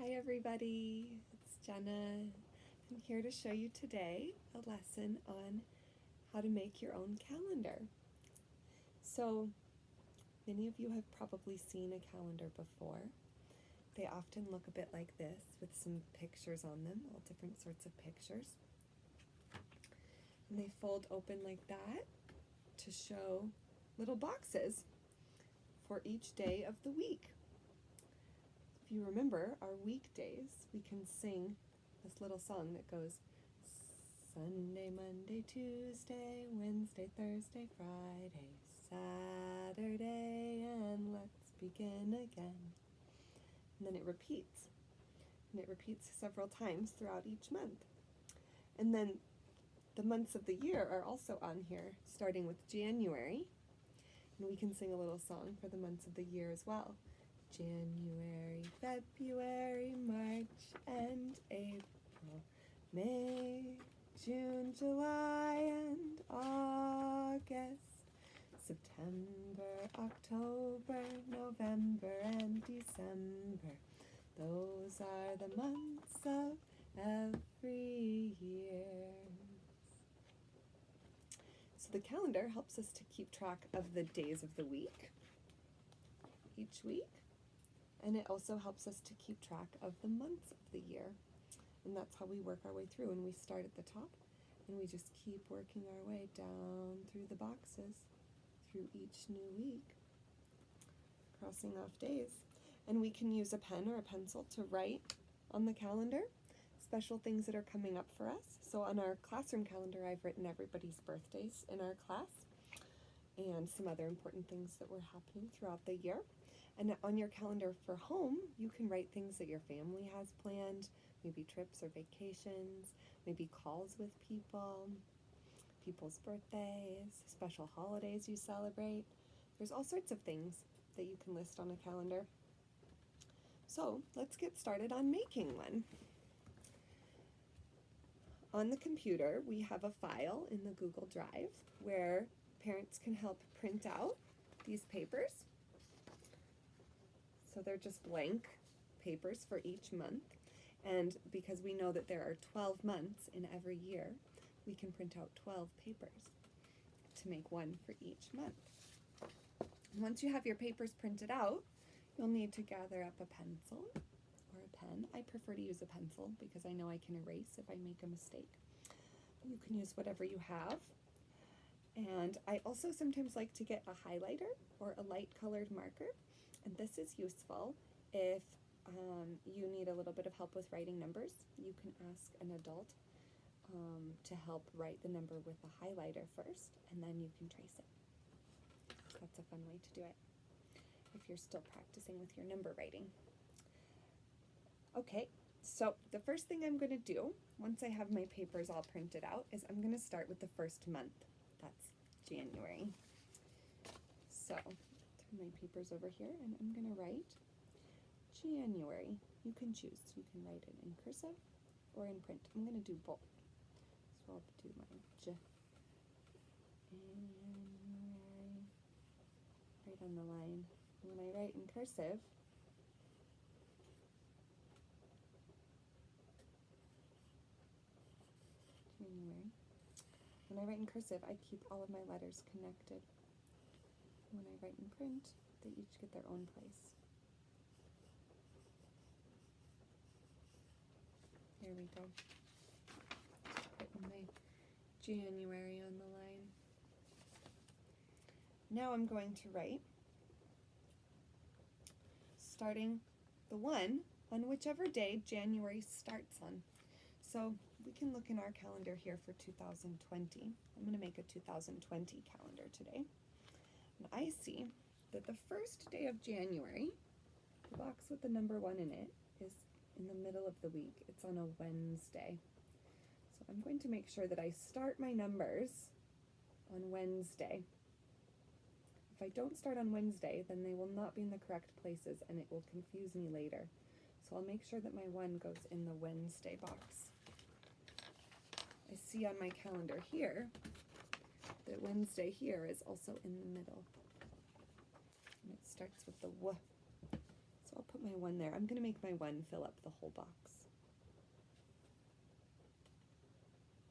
Hi everybody, it's Jenna. I'm here to show you today a lesson on how to make your own calendar. So many of you have probably seen a calendar before. They often look a bit like this with some pictures on them, all different sorts of pictures. And they fold open like that to show little boxes for each day of the week. If you remember our weekdays, we can sing this little song that goes Sunday, Monday, Tuesday, Wednesday, Thursday, Friday, Saturday, and let's begin again. And then it repeats. And it repeats several times throughout each month. And then the months of the year are also on here, starting with January. And we can sing a little song for the months of the year as well. January, February, March, and April, May, June, July, and August, September, October, November, and December. Those are the months of every year. So the calendar helps us to keep track of the days of the week, each week. And it also helps us to keep track of the months of the year. And that's how we work our way through. And we start at the top and we just keep working our way down through the boxes through each new week, crossing off days. And we can use a pen or a pencil to write on the calendar special things that are coming up for us. So on our classroom calendar, I've written everybody's birthdays in our class and some other important things that were happening throughout the year. And on your calendar for home, you can write things that your family has planned, maybe trips or vacations, maybe calls with people, people's birthdays, special holidays you celebrate. There's all sorts of things that you can list on a calendar. So let's get started on making one. On the computer, we have a file in the Google Drive where parents can help print out these papers. So they're just blank papers for each month. And because we know that there are 12 months in every year, we can print out 12 papers to make one for each month. Once you have your papers printed out, you'll need to gather up a pencil or a pen. I prefer to use a pencil because I know I can erase if I make a mistake. You can use whatever you have. And I also sometimes like to get a highlighter or a light colored marker. And this is useful if you need a little bit of help with writing numbers. You can ask an adult to help write the number with a highlighter first, and then you can trace it. That's a fun way to do it if you're still practicing with your number writing. Okay, so the first thing I'm going to do, once I have my papers all printed out, is I'm going to start with the first month. That's January. So my papers over here, and I'm going to write January. You can choose. You can write it in cursive or in print. I'm going to do both. So I'll do my January right on the line. When I write in cursive, January. When I write in cursive, I keep all of my letters connected. When I write in print, they each get their own place. There we go. Putting my January on the line. Now I'm going to write starting the 1 on whichever day January starts on. So we can look in our calendar here for 2020. I'm going to make a 2020 calendar today. And I see that the first day of January, the box with the number 1 in it, is in the middle of the week. It's on a Wednesday. So I'm going to make sure that I start my numbers on Wednesday. If I don't start on Wednesday, then they will not be in the correct places and it will confuse me later. So I'll make sure that my 1 goes in the Wednesday box. I see on my calendar here that Wednesday here is also in the middle. And it starts with the W. So I'll put my 1 there. I'm going to make my 1 fill up the whole box.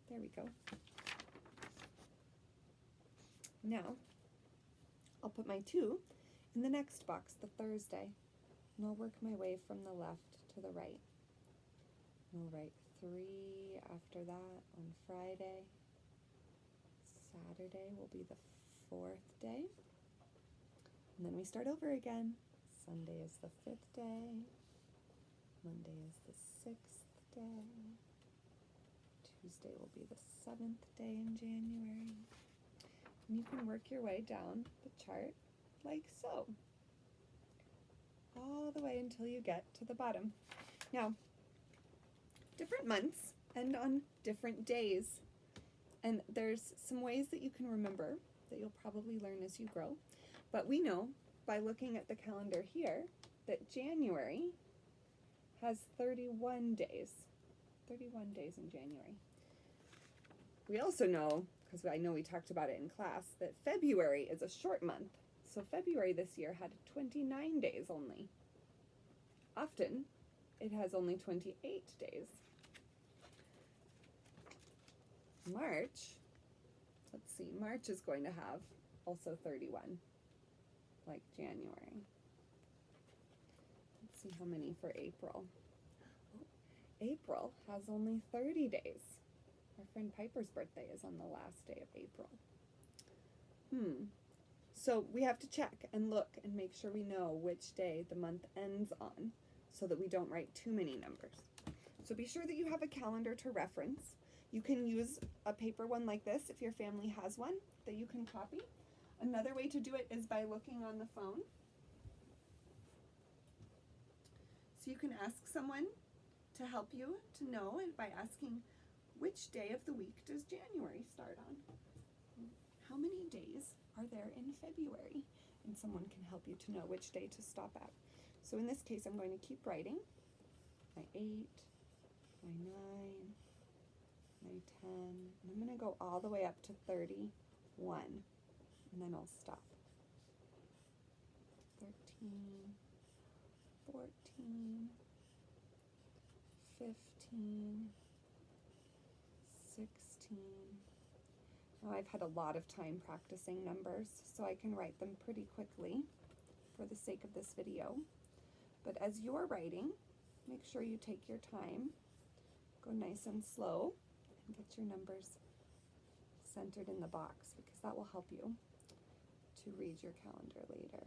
There we go. Now, I'll put my 2 in the next box, the Thursday, and I'll work my way from the left to the right. And I'll write 3 after that on Friday. Saturday will be the 4th day. And then we start over again. Sunday is the 5th day. Monday is the 6th day. Tuesday will be the 7th day in January. And you can work your way down the chart like so, all the way until you get to the bottom. Now, different months end on different days, and there's some ways that you can remember that you'll probably learn as you grow, but we know by looking at the calendar here that January has 31 days. 31 days in January. We also know, because I know we talked about it in class, that February is a short month. So February this year had 29 days only. Often, it has only 28 days. March, let's see, March is going to have also 31, like January. Let's see how many for April. Oh, April has only 30 days. Our friend Piper's birthday is on the last day of April. So we have to check and look and make sure we know which day the month ends on so that we don't write too many numbers. So be sure that you have a calendar to reference. You can use a paper one like this if your family has one that you can copy. Another way to do it is by looking on the phone. So you can ask someone to help you to know, and by asking, which day of the week does January start on? How many days are there in February? And someone can help you to know which day to stop at. So in this case, I'm going to keep writing my 8, my 9, my 10, and I'm going to go all the way up to 31, and then I'll stop. 13, 14, 15, 16. Now I've had a lot of time practicing numbers, so I can write them pretty quickly for the sake of this video. But as you're writing, make sure you take your time, go nice and slow, and get your numbers centered in the box, because that will help you to read your calendar later.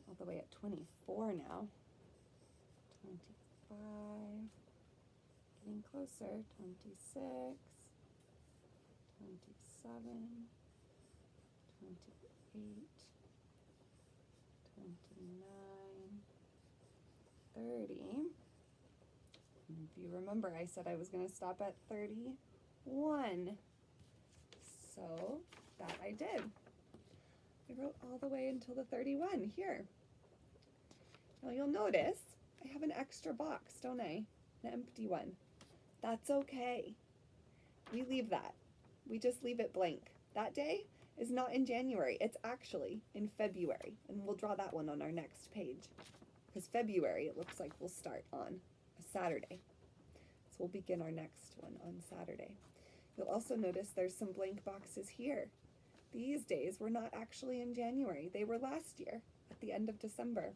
All the way at 24 now. 25, getting closer, 26, 27, 28, 29, 30. And if you remember, I said I was going to stop at 31. So that I did. I wrote all the way until the 31 here. Now you'll notice I have an extra box, don't I? An empty one. That's okay. We leave that. We just leave it blank. That day is not in January. It's actually in February. And we'll draw that one on our next page. Because February, it looks like we'll start on a Saturday. So we'll begin our next one on Saturday. You'll also notice there's some blank boxes here. These days were not actually in January. They were last year at the end of December.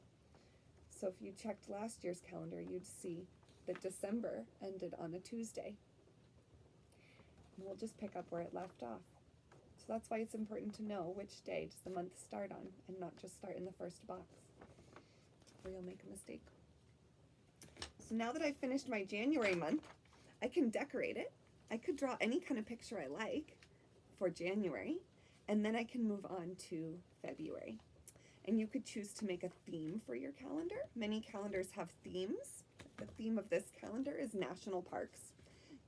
So if you checked last year's calendar, you'd see that December ended on a Tuesday. And we'll just pick up where it left off. So that's why it's important to know which day does the month start on and not just start in the first box, or you'll make a mistake. So now that I've finished my January month, I can decorate it. I could draw any kind of picture I like for January, and then I can move on to February. And you could choose to make a theme for your calendar. Many calendars have themes. The theme of this calendar is national parks.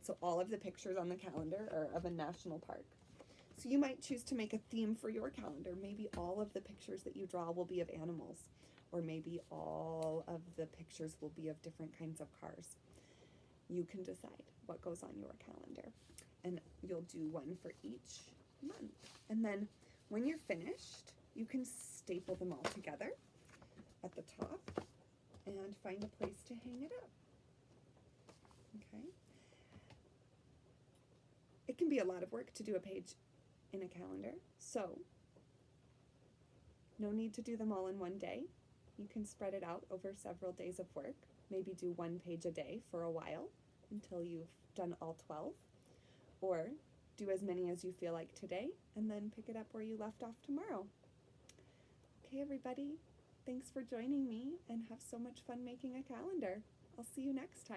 So all of the pictures on the calendar are of a national park. So you might choose to make a theme for your calendar. Maybe all of the pictures that you draw will be of animals, or maybe all of the pictures will be of different kinds of cars. You can decide what goes on your calendar, and you'll do one for each month. And then when you're finished, you can staple them all together at the top and find a place to hang it up. Okay. It can be a lot of work to do a page in a calendar, so no need to do them all in one day. You can spread it out over several days of work. Maybe do 1 page a day for a while until you've done all 12, or do as many as you feel like today and then pick it up where you left off tomorrow. Okay, everybody, thanks for joining me and have so much fun making a calendar. I'll see you next time.